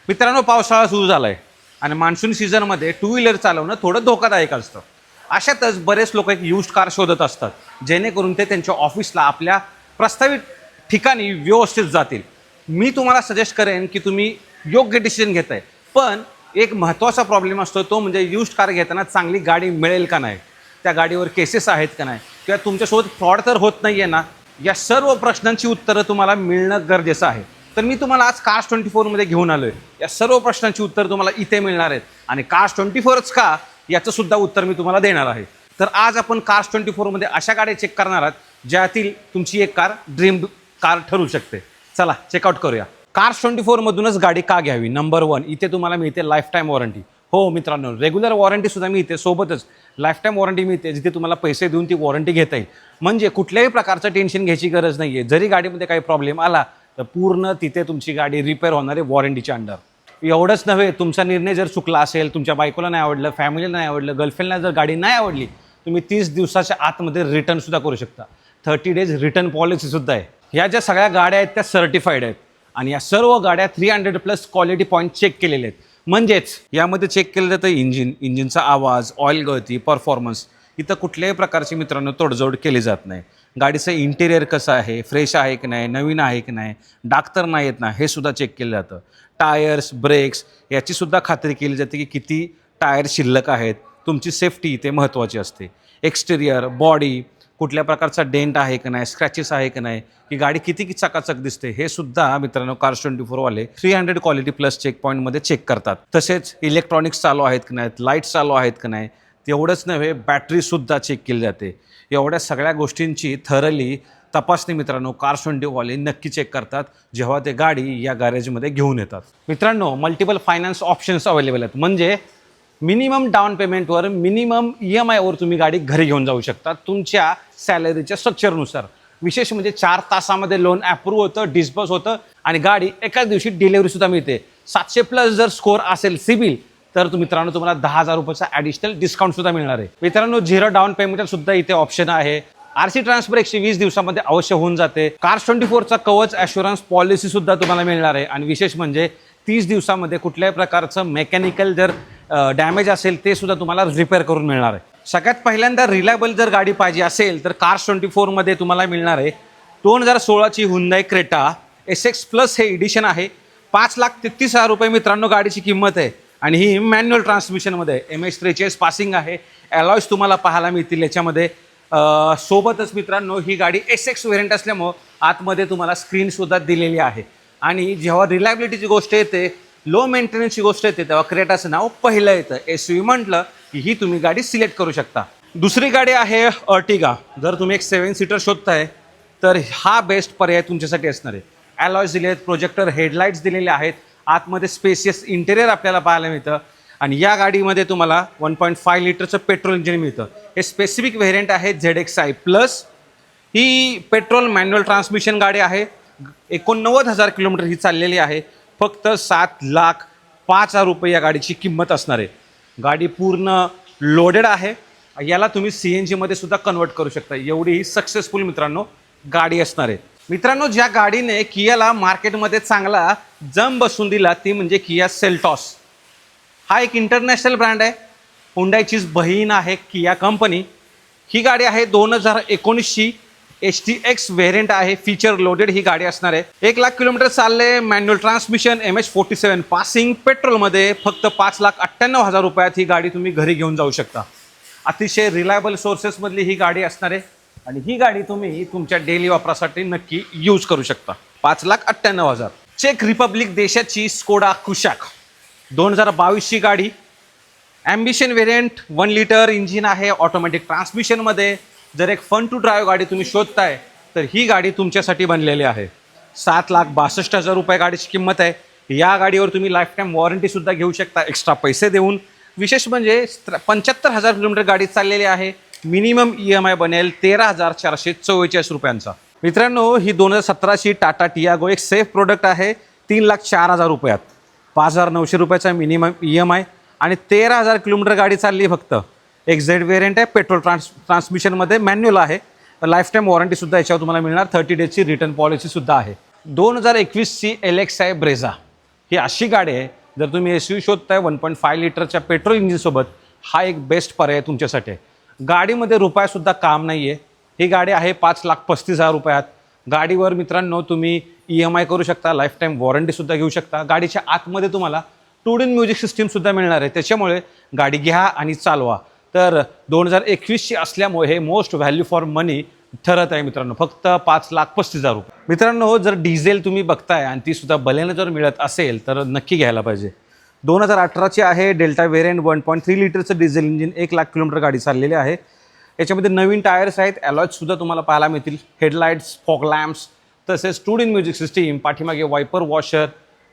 मित्रांनो, पावसाळा सुरू झाला आहे आणि मान्सून सीझनमध्ये टू व्हीलर चालवणं थोडं धोकादायक असतं. अशातच बरेच लोक एक यूज्ड कार शोधत असतात, जेणेकरून ते त्यांच्या ऑफिसला आपल्या प्रस्तावित ठिकाणी व्यवस्थित जातील. मी तुम्हाला सजेस्ट करेन की तुम्ही योग्य डिसिजन घेताय, पण एक महत्त्वाचा प्रॉब्लेम असतो, तो म्हणजे यूज्ड कार घेताना चांगली गाडी मिळेल का नाही, त्या गाडीवर केसेस आहेत का नाही, किंवा तुमच्यासोबत फ्रॉड तर होत नाही आहे ना. या सर्व प्रश्नांची उत्तरं तुम्हाला मिळणं गरजेचं आहे. तर मी तुम्हाला आज Cars24मध्ये घेऊन आलो आहे. या सर्व प्रश्नांची उत्तर तुम्हाला इथे मिळणार आहेत आणि Cars24च का याचं सुद्धा उत्तर मी तुम्हाला देणार आहे. तर आज आपण Cars24मध्ये अशा गाड्या चेक करणार आहात ज्यातील तुमची एक कार ड्रीम कार ठरू शकते. चला चेकआउट करूया. Cars24मधूनच गाडी का घ्यावी? नंबर 1, इथे तुम्हाला मिळते लाईफ टाईम वॉरंटी. हो मित्रांनो, रेग्युलर वॉरंटीसुद्धा मिळते, सोबतच लाईफ टाईम वॉरंटी मिळते, जिथे तुम्हाला पैसे देऊन ती वॉरंटी घेता येईल. म्हणजे कुठल्याही प्रकारचं टेन्शन घ्यायची गरज नाही आहे. जरी गाडीमध्ये काही प्रॉब्लेम आला तर पूर्ण तिथे तुमची गाडी रिपेअर होणार आहे वॉरंटीच्या अंडर. एवढंच नव्हे, तुमचा निर्णय जर चुकला असेल, तुमच्या बायकोला नाही आवडलं, फॅमिलीला नाही आवडलं, गर्लफ्रेंडला जर गाडी नाही आवडली, तुम्ही 30 दिवसाच्या आतमध्ये रिटर्नसुद्धा करू शकता. 30 डेज रिटर्न पॉलिसीसुद्धा आहे. ह्या ज्या सगळ्या गाड्या आहेत त्या सर्टिफाईड आहेत आणि या सर्व गाड्या 300+ क्वालिटी पॉईंट चेक केलेले आहेत. म्हणजेच यामध्ये चेक केलं जातं इंजिनचा आवाज, ऑइल गळती, परफॉर्मन्स. इथं कुठल्याही प्रकारची मित्रांनो तोडजोड केली जात नाही. गाडीचं इंटेरियर कसं आहे, फ्रेश आहे की नाही, नवीन आहे की नाही, डाग तर नाही येत ना, हे सुद्धा चेक केलं जातं. टायर्स, ब्रेक्स याचीसुद्धा खात्री केली जाते की किती टायर शिल्लक आहेत. तुमची सेफ्टी इथे महत्त्वाची असते. एक्सटेरियर, बॉडी, कुठल्या प्रकारचा डेंट आहे की नाही, स्क्रॅचेस आहे की नाही, की गाडी किती चकाचक दिसते, हे सुद्धा मित्रांनो Cars24वाले 300 क्वालिटी प्लस चेक पॉईंटमध्ये चेक करतात. तसेच इलेक्ट्रॉनिक्स चालू आहेत की नाहीत, लाईट्स चालू आहेत की नाही, तेवढंच नव्हे बॅटरीसुद्धा चेक केली जाते. एवढ्या सगळ्या गोष्टींची थरली तपासणी मित्रांनो Cars24वाले नक्की चेक करतात जेव्हा ते गाडी या गॅरेजमध्ये घेऊन येतात. मित्रांनो, मल्टिपल फायनान्स ऑप्शन्स अवेलेबल आहेत. म्हणजे मिनिमम डाऊन पेमेंटवर, मिनिमम EMIवर तुम्ही गाडी घरी घेऊन जाऊ शकता तुमच्या सॅलरीच्या स्ट्रक्चरनुसार. विशेष म्हणजे 4 तासामध्ये लोन अप्रूव्ह होतं, डिस्बर्स होतं आणि गाडी एकाच दिवशी डिलेवरीसुद्धा मिळते. 700+ जर स्कोअर असेल सिबिल तर मित्रांनो तुम्हाला 10,000 रुपयाचा ॲडिशनल डिस्काउंटसुद्धा मिळणार आहे. मित्रांनो, 0 डाऊन पेमेंटसुद्धा इथे ऑप्शन आहे. RC ट्रान्सफर 120 दिवसामध्ये अवश्य होऊन जाते. Cars24चा कवच ॲश्युरन्स पॉलिसीसुद्धा तुम्हाला मिळणार आहे आणि विशेष म्हणजे 30 दिवसामध्ये कुठल्याही प्रकारचं मेकॅनिकल जर डॅमेज असेल ते सुद्धा तुम्हाला रिपेअर करून मिळणार आहे. सगळ्यात पहिल्यांदा रिलायबल जर गाडी पाहिजे असेल तर Cars24मध्ये तुम्हाला मिळणार आहे 2016ची Hyundai Creta SX प्लस. हे एडिशन आहे. 5,33,000 रुपये मित्रांनो गाडीची किंमत आहे आणि ही मॅन्युअल ट्रान्समिशनमध्ये MH43 पासिंग आहे. अलॉयज तुम्हाला पाहायला मिळतील याच्यामध्ये. सोबतच मित्रांनो ही गाडी SX व्हेरियंट असल्यामुळं आतमध्ये तुम्हाला स्क्रीनसुद्धा दिलेली आहे. आणि जेव्हा रिलायबिलिटीची गोष्ट येते, लो मेंटेनन्सची गोष्ट येते, तेव्हा क्रेटाचं नाव पहिलं येतं. SUV म्हटलं की ही तुम्ही गाडी सिलेक्ट करू शकता. दुसरी गाडी आहे Ertiga. जर तुम्ही एक 7 सीटर शोधताय तर हा बेस्ट पर्याय तुमच्यासाठी असणार आहे. अलॉयज दिले आहेत, प्रोजेक्टर हेडलाईट्स दिलेले आहेत, आतमध्ये स्पेसियस इंटेरियर आपल्याला पाहायला मिळतं आणि या गाडीमध्ये तुम्हाला 1.5 लिटरचं पेट्रोल इंजिन मिळतं. हे स्पेसिफिक व्हेरियंट आहे ZXi प्लस. ही पेट्रोल मॅन्युअल ट्रान्समिशन गाडी आहे. 89,000 किलोमीटर ही चाललेली आहे. फक्त 7,05,000 रुपये या गाडीची किंमत असणार आहे. गाडी पूर्ण लोडेड आहे. याला तुम्ही CNGमध्ये सुद्धा कन्वर्ट करू शकता. एवढी ही सक्सेसफुल मित्रांनो गाडी असणार आहे. मित्रांनो, ज्या गाडीने कियाला मार्केटमध्ये चांगला जम बसून दिला ती म्हणजे Kia Seltos. हा एक इंटरनॅशनल ब्रँड आहे. हुंडाईचीच बहीण आहे किया कंपनी. ही गाडी आहे 2019ची HTX व्हेरियंट आहे. फीचर लोडेड ही गाडी असणार आहे. 1,00,000 किलोमीटर चालले. मॅन्युअल ट्रान्समिशन, MH47 पासिंग, पेट्रोलमध्ये. फक्त 5,98,000 रुपयात ही गाडी तुम्ही घरी घेऊन जाऊ शकता. अतिशय रिलायबल सोर्सेसमधली ही गाडी असणार आहे आणि ही गाडी तुम्ही तुमच्या डेली वापरासाठी नक्की यूज करू शकता. 5,98,000. चेक रिपब्लिक देशाची स्कोडा कुशाक 2022ची गाडी. ॲम्बिशन व्हेरियंट, 1 लिटर इंजिन आहे, ऑटोमॅटिक ट्रान्समिशनमध्ये. जर एक फन टू ड्राईव्ह गाडी तुम्ही शोधताय तर ही गाडी तुमच्यासाठी बनलेली आहे. 7,62,000 रुपये गाडीची किंमत आहे. या गाडीवर तुम्ही लाईफ टाईम वॉरंटीसुद्धा घेऊ शकता एक्स्ट्रा पैसे देऊन. विशेष म्हणजे 75,000 किलोमीटर गाडी चाललेली आहे. मिनिमम EMI बनेल 13,444 रुपयांचा. मित्रांनो, ही 2017ची टाटा टियागो एक सेफ प्रोडक्ट आहे. 3,04,000 रुपयात. 5,900 रुपयाचा मिनिमम EMI आणि 13,000 किलोमीटर गाडी चालली फक्त. एक Z व्हेरियंट आहे, पेट्रोल ट्रान्समिशनमध्ये, मॅन्युअल आहे. लाईफ टाईम वॉरंटीसुद्धा याच्यावर तुम्हाला मिळणार. 30 डेजची रिटर्न पॉलिसीसुद्धा आहे. 2021ची LXi Brezza ही अशी गाडी आहे, जर तुम्ही एस यू शोधताय 1.5 लिटरच्या पेट्रोल इंजिनसोबत, हा एक बेस्ट पर्याय तुमच्यासाठी आहे. गाडीमध्ये रुपयासुद्धा काम नाही आहे. ही गाडी आहे 5,35,000 रुपयात. गाडीवर मित्रांनो तुम्ही EMI करू शकता, लाईफ टाईम वॉरंटीसुद्धा घेऊ शकता. गाडीच्या आतमध्ये तुम्हाला 2 म्युझिक सिस्टीमसुद्धा मिळणार आहे. त्याच्यामुळे गाडी घ्या आणि चालवा. तर 2021ची असल्यामुळे हे मोस्ट व्हॅल्यू फॉर मनी ठरत आहे मित्रांनो, फक्त 5,35,000 रुपये. मित्रांनो, जर डिझेल तुम्ही बघताय आणि ती सुद्धा बलेनो जर मिळत असेल तर नक्की घ्यायला पाहिजे. 2018ची आहे, डेल्टा व्हेरियंट, 1.3 लिटरचं डिझेल इंजिन, 1,00,000 किलोमीटर गाडी चाललेली आहे. याच्यामध्ये नवीन टायर्स आहेत, अलॉयसुद्धा तुम्हाला पाहायला मिळतील, हेडलाईट्स, फॉग लॅम्प्स, तसेच 2 म्युझिक सिस्टीम, पाठीमागे वायपर वॉशर,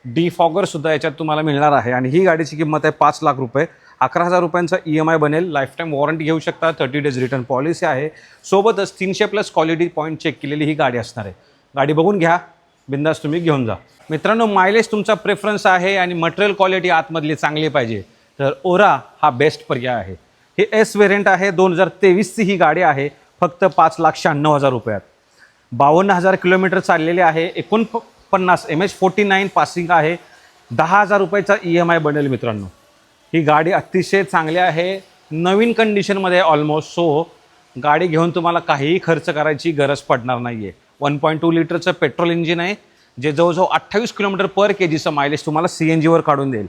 डिफॉगरसुद्धा याच्यात तुम्हाला मिळणार आहे. आणि ही गाडीची किंमत आहे 5,00,000 रुपये. 11,000 रुपयांचा EMI बनेल, लाईफ टाईम वॉरंटी घेऊ शकता, 30 डेज रिटर्न पॉलिसी आहे. सोबतच 300+ क्वालिटी पॉईंट चेक केलेली ही गाडी असणार आहे. गाडी बघून घ्या, बिंदास तुम्ही घेऊन जा. मित्रांनो, मायलेज तुमचा प्रेफरन्स आहे आणि मटेरियल क्वालिटी आतमधली चांगली पाहिजे तर ओरा हा बेस्ट पर्याय आहे. ही S व्हेरियंट आहे, 2023ची ही गाडी आहे, फक्त 5,96,000 रुपयात. 52,000 किलोमीटर चाललेले आहे, 49 MH49 पासिंग आहे, 10,000 रुपयाचा EMI बनेल मित्रांनो. ही गाडी अतिशय चांगली आहे, नवीन कंडिशनमध्ये ऑलमोस्ट. सो गाडी घेऊन तुम्हाला काहीही खर्च करायची गरज पडणार नाही आहे. 1.2 लिटरचं पेट्रोल इंजिन आहे, जे जवळजवळ 28 किलोमीटर पर केजीचं मायलेज तुम्हाला CNGवर काढून देईल.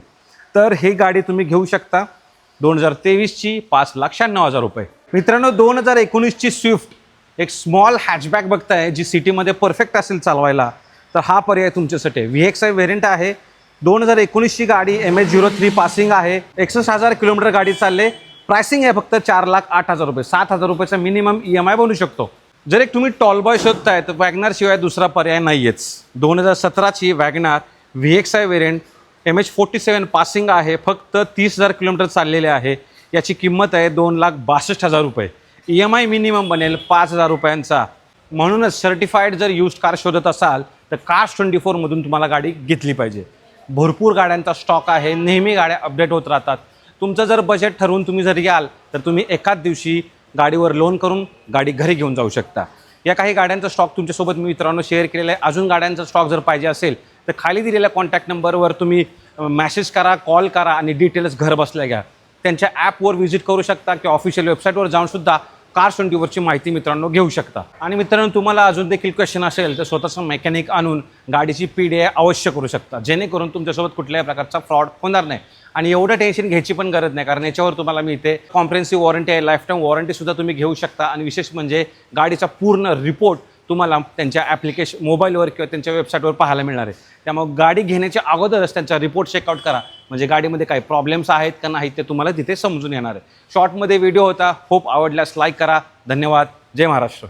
तर ही गाडी तुम्ही घेऊ शकता. 2023ची 5,96,000 रुपये. मित्रांनो, 2019ची स्विफ्ट, एक स्मॉल हॅचबॅक बघताय जी सिटीमध्ये परफेक्ट असेल चालवायला, तर हा पर्याय तुमच्यासाठी आहे. VXI व्हेरियंट आहे, 2019ची गाडी, MH03 पासिंग आहे, 61,000 किलोमीटर गाडी चालले. प्राइसिंग आहे फक्त 4,08,000 रुपये. 7,000 रुपयाचा मिनिमम EMI बनू शकतो. जर एक तुम्ही टॉलबॉय शोधताय तर वॅगनार शिवाय दुसरा पर्याय नाही आहेच. 2017ची WagonR VXI variant, MH47 passing आहे, फक्त 30,000 किलोमीटर चाललेले आहे. याची किंमत आहे 2,62,000 रुपये. EMI मिनिमम बनेल 5,000 रुपयांचा. म्हणूनच सर्टिफाईड जर यूज्ड कार शोधत असाल तर Cars24मधून तुम्हाला गाडी घेतली पाहिजे. भरपूर गाड्यांचा स्टॉक आहे, नेहमी गाड्या अपडेट होत राहतात. तुमचं जर बजेट ठरवून तुम्ही जर याल तर तुम्ही एकाच दिवशी गाडीवर लोन करून गाडी घरी घेऊन जाऊ शकता. या काही गाड्यांचा स्टॉक तुमच्यासोबत मी मित्रांनो शेअर केलेला आहे. अजून गाड्यांचा स्टॉक जर पाहिजे असेल तर खाली दिलेल्या कॉन्टॅक्ट नंबरवर तुम्ही मेसेज करा, कॉल करा आणि डिटेल्स घर बसल्या घ्या. त्यांच्या ॲपवर व्हिजिट करू शकता किंवा ऑफिशियल वेबसाईटवर जाऊनसुद्धा Cars24ची माहिती मित्रांनो घेऊ शकता. आणि मित्रांनो, तुम्हाला अजून देखील क्वेश्चन असेल तर स्वतःचं मेकॅनिक आणून गाडीची PDI अवश्य करू शकता, जेणेकरून तुमच्यासोबत कुठल्याही प्रकारचा फ्रॉड होणार नाही. आणि एवढं टेन्शन घ्यायची पण गरज नाही, कारण याच्यावर तुम्हाला मिळते कॉम्प्रेहेन्सिव्ह वॉरंटी आहे, लाईफ टाईम वॉरंटीसुद्धा तुम्ही घेऊ शकता. आणि विशेष म्हणजे गाडीचा पूर्ण रिपोर्ट तुम्हाला त्यांच्या ॲप्लिकेशन मोबाईलवर किंवा त्यांच्या वेबसाईटवर पाहायला मिळणार आहे. त्यामुळे गाडी घेण्याच्या अगोदरच त्यांचा रिपोर्ट चेकआउट करा, म्हणजे गाडीमध्ये काही प्रॉब्लेम्स आहेत का नाही ते तुम्हाला तिथे समजून येणार आहे. शॉर्टमध्ये व्हिडिओ होता, होप आवडल्यास लाईक करा. धन्यवाद. जय महाराष्ट्र.